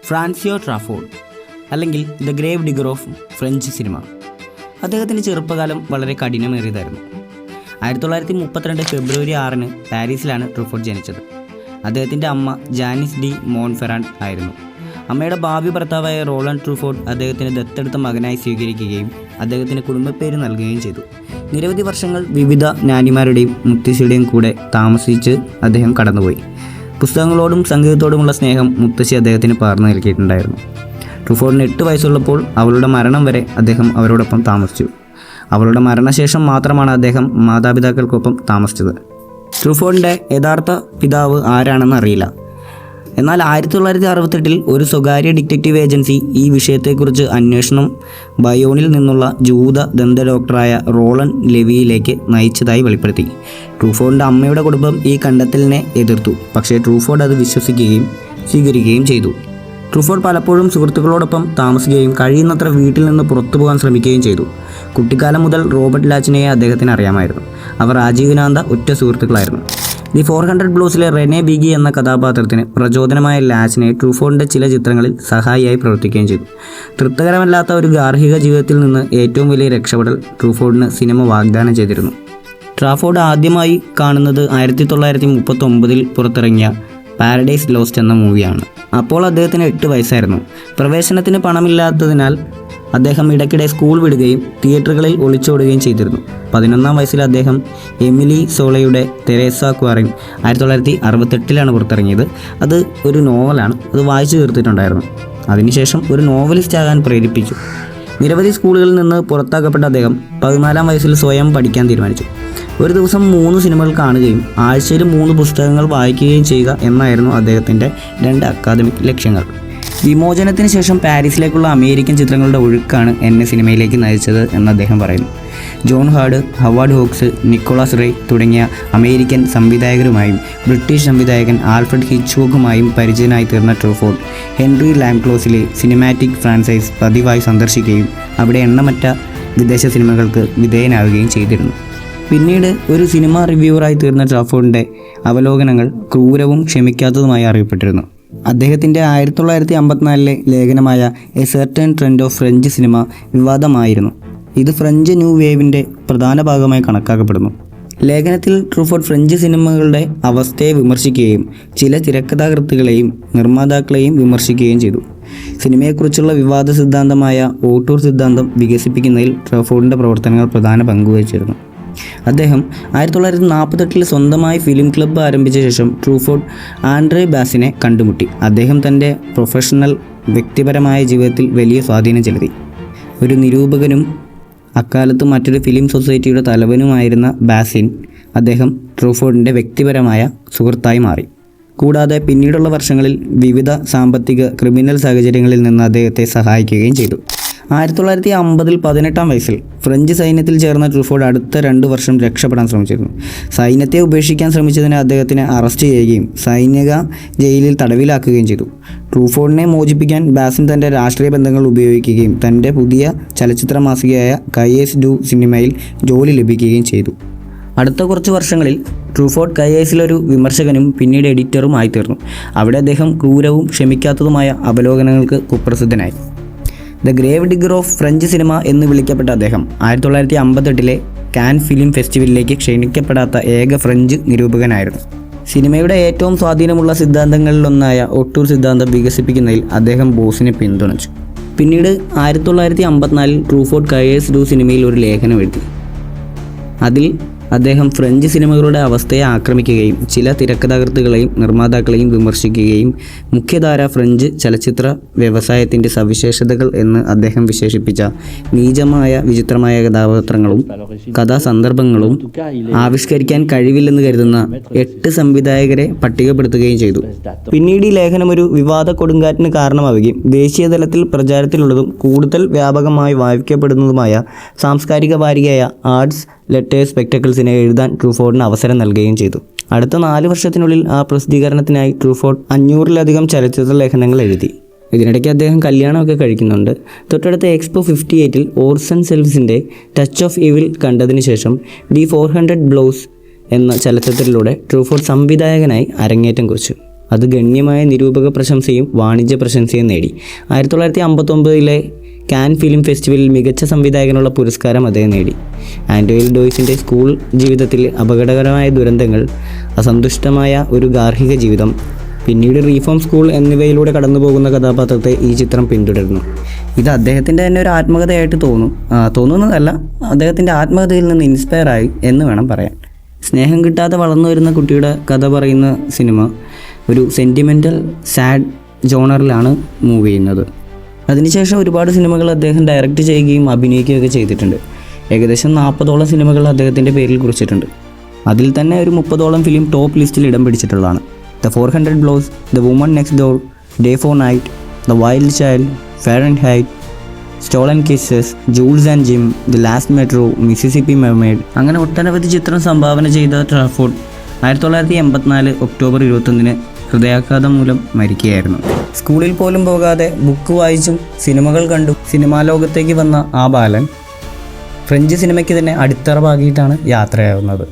Francio Trafford അല്ലെങ്കിൽ the grave digger of French cinema. അദ്ദേഹത്തിൻ്റെ ചെറുപ്പകാലം വളരെ കഠിനമേറിയതായിരുന്നു. 1932 ഫെബ്രുവരി 6 പാരീസിലാണ് ട്രൂഫോർഡ് ജനിച്ചത്. അദ്ദേഹത്തിൻ്റെ അമ്മ ജാനിസ് ഡി മോൺഫെറാണ്ട് ആയിരുന്നു. അമ്മയുടെ ഭാവി ഭർത്താവായ റോളണ്ട് ട്രൂഫോർഡ് അദ്ദേഹത്തിന് ദത്തെടുത്ത മകനായി സ്വീകരിക്കുകയും അദ്ദേഹത്തിന് കുടുംബപ്പേര് നൽകുകയും ചെയ്തു. നിരവധി വർഷങ്ങൾ വിവിധ നാനിമാരുടെയും മുത്തശ്ശിയുടെയും കൂടെ താമസിച്ച് അദ്ദേഹം കടന്നുപോയി. പുസ്തകങ്ങളോടും സംഗീതത്തോടുമുള്ള സ്നേഹം മുത്തശ്ശി അദ്ദേഹത്തിന് പകർന്നു നൽകിയിട്ടുണ്ടായിരുന്നു. ട്രൂഫോർഡിന് 8 വയസ്സുള്ളപ്പോൾ അവളുടെ മരണം വരെ അദ്ദേഹം അവരോടൊപ്പം താമസിച്ചു. അവളുടെ മരണശേഷം മാത്രമാണ് അദ്ദേഹം മാതാപിതാക്കൾക്കൊപ്പം താമസിച്ചത്. ട്രൂഫോർഡിൻ്റെ യഥാർത്ഥ പിതാവ് ആരാണെന്ന് അറിയില്ല. എന്നാൽ 1968 ഒരു സ്വകാര്യ ഡിറ്റക്റ്റീവ് ഏജൻസി ഈ വിഷയത്തെക്കുറിച്ച് അന്വേഷണം ബയോണിൽ നിന്നുള്ള ജൂത ദന്ത ഡോക്ടറായ റോളണ്ട് ലെവിയിലേക്ക് നയിച്ചതായി വെളിപ്പെടുത്തി. ട്രൂഫോർഡിൻ്റെ അമ്മയുടെ കുടുംബം ഈ കണ്ടെത്തലിനെ എതിർത്തു. പക്ഷേ ട്രൂഫോർഡ് അത് വിശ്വസിക്കുകയും സ്വീകരിക്കുകയും ചെയ്തു. ട്രൂഫോർഡ് പലപ്പോഴും സുഹൃത്തുക്കളോടൊപ്പം താമസിക്കുകയും കഴിയുന്നത്ര വീട്ടിൽ നിന്ന് പുറത്തു പോകാൻ ശ്രമിക്കുകയും ചെയ്തു. കുട്ടിക്കാലം മുതൽ റോബർട്ട് ലാച്ചിനെയെ അദ്ദേഹത്തിന് അറിയാമായിരുന്നു. അവർ ആജീവനാന്ത ഉറ്റ സുഹൃത്തുക്കളായിരുന്നു. ദി 400 ബ്ലൂസിലെ റെനെ ബിഗി എന്ന കഥാപാത്രത്തിന് പ്രചോദനമായ ലാച്ചിനെ ട്രൂഫോർഡിൻ്റെ ചില ചിത്രങ്ങളിൽ സഹായിയായി പ്രവർത്തിക്കുകയും ചെയ്തു. തൃപ്തികരമല്ലാത്ത ഒരു ഗാർഹിക ജീവിതത്തിൽ നിന്ന് ഏറ്റവും വലിയ രക്ഷപ്പെടൽ ട്രൂഫോർഡിന് സിനിമ വാഗ്ദാനം ചെയ്തിരുന്നു. ട്രാഫോർഡ് ആദ്യമായി കാണുന്നത് 1939 പുറത്തിറങ്ങിയ പാരഡൈസ് ലോസ്റ്റ് എന്ന മൂവിയാണ്. അപ്പോൾ അദ്ദേഹത്തിന് 8 വയസ്സായിരുന്നു. പ്രവേശനത്തിന് പണമില്ലാത്തതിനാൽ അദ്ദേഹം ഇടയ്ക്കിടെ സ്കൂൾ വിടുകയും തിയേറ്ററുകളിൽ ഒളിച്ചോടുകയും ചെയ്തിരുന്നു. 11-ാം വയസ്സിൽ അദ്ദേഹം എമിലി സോളയുടെ തെരേസ ക്വാറിൻ 1968 പുറത്തിറങ്ങിയത്. അത് ഒരു നോവലാണ്. അത് വായിച്ചു തീർത്തിട്ടുണ്ടായിരുന്നു. അതിനുശേഷം ഒരു നോവലിസ്റ്റ് ആകാൻ പ്രേരിപ്പിച്ചു. നിരവധി സ്കൂളുകളിൽ നിന്ന് പുറത്താക്കപ്പെട്ട അദ്ദേഹം 14-ാം വയസ്സിൽ സ്വയം പഠിക്കാൻ തീരുമാനിച്ചു. ഒരു ദിവസം 3 സിനിമകൾ കാണുകയും ആഴ്ചയിൽ 3 പുസ്തകങ്ങൾ വായിക്കുകയും ചെയ്യുക എന്നായിരുന്നു അദ്ദേഹത്തിൻ്റെ 2 അക്കാദമിക് ലക്ഷ്യങ്ങൾ. വിമോചനത്തിന് ശേഷം പാരീസിലേക്കുള്ള അമേരിക്കൻ ചിത്രങ്ങളുടെ ഒഴുക്കാണ് എന്നെ സിനിമയിലേക്ക് നയിച്ചത് എന്ന് അദ്ദേഹം പറയുന്നു. ജോൺ ഹാർഡ്, ഹവാർഡ് ഹോക്സ്, നിക്കോളാസ് റേ തുടങ്ങിയ അമേരിക്കൻ സംവിധായകരുമായും ബ്രിട്ടീഷ് സംവിധായകൻ ആൽഫ്രഡ് ഹിച്ച്കോക്കുമായും പരിചയനായി തീർന്ന ട്രൂഫോർഡ് ഹെൻറി ലാംക്ലോസിലെ സിനിമാറ്റിക് ഫ്രാഞ്ചൈസ് പതിവായി സന്ദർശിക്കുകയും അവിടെ എണ്ണമറ്റ വിദേശ സിനിമകൾക്ക് വിധേയനാവുകയും ചെയ്തിരുന്നു. പിന്നീട് ഒരു സിനിമ റിവ്യൂവറായി തീർന്ന ട്രാഫോർഡിൻ്റെ അവലോകനങ്ങൾ ക്രൂരവും ക്ഷമിക്കാത്തതുമായി അറിയപ്പെട്ടിരുന്നു. അദ്ദേഹത്തിൻ്റെ 1954 ലേഖനമായ a certain trend of French cinema വിവാദമായിരുന്നു. ഇത് ഫ്രഞ്ച് ന്യൂ വേവിൻ്റെ പ്രധാന ഭാഗമായി കണക്കാക്കപ്പെടുന്നു. ലേഖനത്തിൽ ട്രൂഫോർഡ് ഫ്രഞ്ച് സിനിമകളുടെ അവസ്ഥയെ വിമർശിക്കുകയും ചില തിരക്കഥാകൃത്തുക്കളെയും നിർമ്മാതാക്കളെയും വിമർശിക്കുകയും ചെയ്തു. സിനിമയെക്കുറിച്ചുള്ള വിവാദ സിദ്ധാന്തമായ ഓട്ടൂർ സിദ്ധാന്തം വികസിപ്പിക്കുന്നതിൽ ട്രൂഫോർഡിൻ്റെ പ്രവർത്തനങ്ങൾ പ്രധാന പങ്കുവഹിച്ചിരുന്നു. അദ്ദേഹം 1948 സ്വന്തമായി ഫിലിം ക്ലബ്ബ് ആരംഭിച്ച ശേഷം ട്രൂഫോർഡ് ആൻഡ്രേ ബാസിനെ കണ്ടുമുട്ടി. അദ്ദേഹം തൻ്റെ പ്രൊഫഷണൽ വ്യക്തിപരമായ ജീവിതത്തിൽ വലിയ സ്വാധീനം ചെലുത്തി. ഒരു നിരൂപകനും അക്കാലത്ത് മറ്റൊരു ഫിലിം സൊസൈറ്റിയുടെ തലവനുമായിരുന്ന ബാസിൻ അദ്ദേഹം ട്രൂഫോർഡിൻ്റെ വ്യക്തിപരമായ സുഹൃത്തായി മാറി. കൂടാതെ പിന്നീടുള്ള വർഷങ്ങളിൽ വിവിധ സാമ്പത്തിക ക്രിമിനൽ സാഹചര്യങ്ങളിൽ നിന്ന് അദ്ദേഹത്തെ സഹായിക്കുകയും ചെയ്തു. 1950 18-ാം വയസ്സിൽ ഫ്രഞ്ച് സൈന്യത്തിൽ ചേർന്ന ട്രൂഫോർഡ് അടുത്ത 2 വർഷം രക്ഷപ്പെടാൻ ശ്രമിച്ചിരുന്നു. സൈന്യത്തെ ഉപേക്ഷിക്കാൻ ശ്രമിച്ചതിന് അദ്ദേഹത്തിനെ അറസ്റ്റ് ചെയ്യുകയും സൈനിക ജയിലിൽ തടവിലാക്കുകയും ചെയ്തു. ട്രൂഫോർഡിനെ മോചിപ്പിക്കാൻ ബാസിൻ തൻ്റെ രാഷ്ട്രീയ ബന്ധങ്ങൾ ഉപയോഗിക്കുകയും തൻ്റെ പുതിയ ചലച്ചിത്ര മാസികയായ കയേസ് ഡു സിനിമയിൽ ജോലി ലഭിക്കുകയും ചെയ്തു. അടുത്ത കുറച്ച് വർഷങ്ങളിൽ ട്രൂഫോർഡ് കയേസിലൊരു വിമർശകനും പിന്നീട് എഡിറ്ററും ആയിത്തീർന്നു. അവിടെ അദ്ദേഹം ക്രൂരവും ക്ഷമിക്കാത്തതുമായ അവലോകനങ്ങൾക്ക് കുപ്രസിദ്ധനായി. The grave digger of French cinema എന്ന് വിളിക്കപ്പെട്ട അദ്ദേഹം 1958 കാൻ ഫിലിം ഫെസ്റ്റിവലിലേക്ക് ക്ഷണിക്കപ്പെടാത്ത ഏക ഫ്രഞ്ച് നിരൂപകനായിരുന്നു. സിനിമയുടെ ഏറ്റവും സ്വാധീനമുള്ള സിദ്ധാന്തങ്ങളിലൊന്നായ ഒട്ടൂർ സിദ്ധാന്തം വികസിപ്പിക്കുന്നതിൽ അദ്ദേഹം ബോസിനെ പിന്തുണച്ചു. പിന്നീട് 1954 ട്രൂഫോർഡ് കയേസ് ഡു സിനിമയിൽ ഒരു ലേഖനം എഴുതി. അതിൽ അദ്ദേഹം ഫ്രഞ്ച് സിനിമകളുടെ അവസ്ഥയെ ആക്രമിക്കുകയും ചില തിരക്കഥാകൃത്തുകളെയും നിർമ്മാതാക്കളെയും വിമർശിക്കുകയും മുഖ്യധാര ഫ്രഞ്ച് ചലച്ചിത്ര വ്യവസായത്തിൻ്റെ സവിശേഷതകൾ എന്ന് അദ്ദേഹം വിശേഷിപ്പിച്ച നീചമായ വിചിത്രമായ കഥാപാത്രങ്ങളും കഥാസന്ദർഭങ്ങളും ആവിഷ്കരിക്കാൻ കഴിവില്ലെന്ന് കരുതുന്ന 8 സംവിധായകരെ പട്ടികപ്പെടുത്തുകയും ചെയ്തു. പിന്നീട് ഈ ലേഖനം ഒരു വിവാദ കൊടുങ്കാറ്റിന് കാരണമാവുകയും ദേശീയ തലത്തിൽ പ്രചാരത്തിലുള്ളതും കൂടുതൽ വ്യാപകമായി വായിക്കപ്പെടുന്നതുമായ സാംസ്കാരിക വാരികയായ ആർട്സ് ലെറ്റേഴ്സ് സ്പെക്ടക്കിൾസിനെ എഴുതാൻ ട്രൂഫോർഡിന് അവസരം നൽകുകയും ചെയ്തു. അടുത്ത 4 വർഷത്തിനുള്ളിൽ ആ പ്രസിദ്ധീകരണത്തിനായി ട്രൂഫോർഡ് 500-ലധികം ചലച്ചിത്ര ലേഖനങ്ങൾ എഴുതി. ഇതിനിടയ്ക്ക് അദ്ദേഹം കല്യാണമൊക്കെ കഴിക്കുന്നുണ്ട്. തൊട്ടടുത്ത എക്സ്പോ 58 ഓർസൺ സെൽവ്സിൻ്റെ ടച്ച് ഓഫ് ഇവിൽ കണ്ടതിന് ശേഷം ദി 400 ബ്ലൂസ് എന്ന ചലച്ചിത്രത്തിലൂടെ ട്രൂഫോർഡ് സംവിധായകനായി അരങ്ങേറ്റം കുറിച്ചു. അത് ഗണ്യമായ നിരൂപക പ്രശംസയും വാണിജ്യ പ്രശംസയും നേടി. 1959 കാൻ ഫിലിം ഫെസ്റ്റിവലിൽ മികച്ച സംവിധായകനുള്ള പുരസ്കാരം അദ്ദേഹം നേടി. ആൻറ്റോയിൽ ഡോയ്സിൻ്റെ സ്കൂൾ ജീവിതത്തിൽ അപകടകരമായ ദുരന്തങ്ങൾ, അസന്തുഷ്ടമായ ഒരു ഗാർഹിക ജീവിതം, പിന്നീട് റീഫോം സ്കൂൾ എന്നിവയിലൂടെ കടന്നു പോകുന്ന കഥാപാത്രത്തെ ഈ ചിത്രം പിന്തുടരുന്നു. ഇത് അദ്ദേഹത്തിൻ്റെ തന്നെ ഒരു ആത്മകഥയായിട്ട് തോന്നുന്നതല്ല, അദ്ദേഹത്തിൻ്റെ ആത്മകഥയിൽ നിന്ന് ഇൻസ്പയറായി എന്ന് വേണം പറയാൻ. സ്നേഹം കിട്ടാതെ വളർന്നു വരുന്ന കുട്ടിയുടെ കഥ പറയുന്ന സിനിമ ഒരു സെൻറ്റിമെൻ്റൽ സാഡ് ജോണറിലാണ് മൂവ് ചെയ്യുന്നത്. അതിനുശേഷം ഒരുപാട് സിനിമകൾ അദ്ദേഹം ഡയറക്റ്റ് ചെയ്യുകയും അഭിനയിക്കുകയൊക്കെ ചെയ്തിട്ടുണ്ട്. ഏകദേശം 40ഓളം സിനിമകൾ അദ്ദേഹത്തിൻ്റെ പേരിൽ കുറിച്ചിട്ടുണ്ട്. അതിൽ തന്നെ ഒരു 30ഓളം ഫിലിം ടോപ്പ് ലിസ്റ്റിൽ ഇടം പിടിച്ചിട്ടുള്ളതാണ്. The 400 Blows, The Woman Next Door, Day for Night, The Wild Child, Fahrenheit, Stolen Kisses, Jules and Jim, The Last Metro, Mississippi Mermaid, അങ്ങനെ ഒട്ടനവധി ചിത്രം സംഭാവന ചെയ്ത ട്രാഫോർഡ് 1984 ഒക്ടോബർ 21 ഹൃദയാഘാതം മൂലം മരിക്കുകയായിരുന്നു. സ്കൂളിൽ പോലും പോകാതെ ബുക്ക് വായിച്ചും സിനിമകൾ കണ്ടും സിനിമാ ലോകത്തേക്ക് വന്ന ആ ബാലൻ ഫ്രഞ്ച് സിനിമയ്ക്ക് തന്നെ അടിത്തറ പാകിയിട്ടാണ് യാത്രയാവുന്നത്.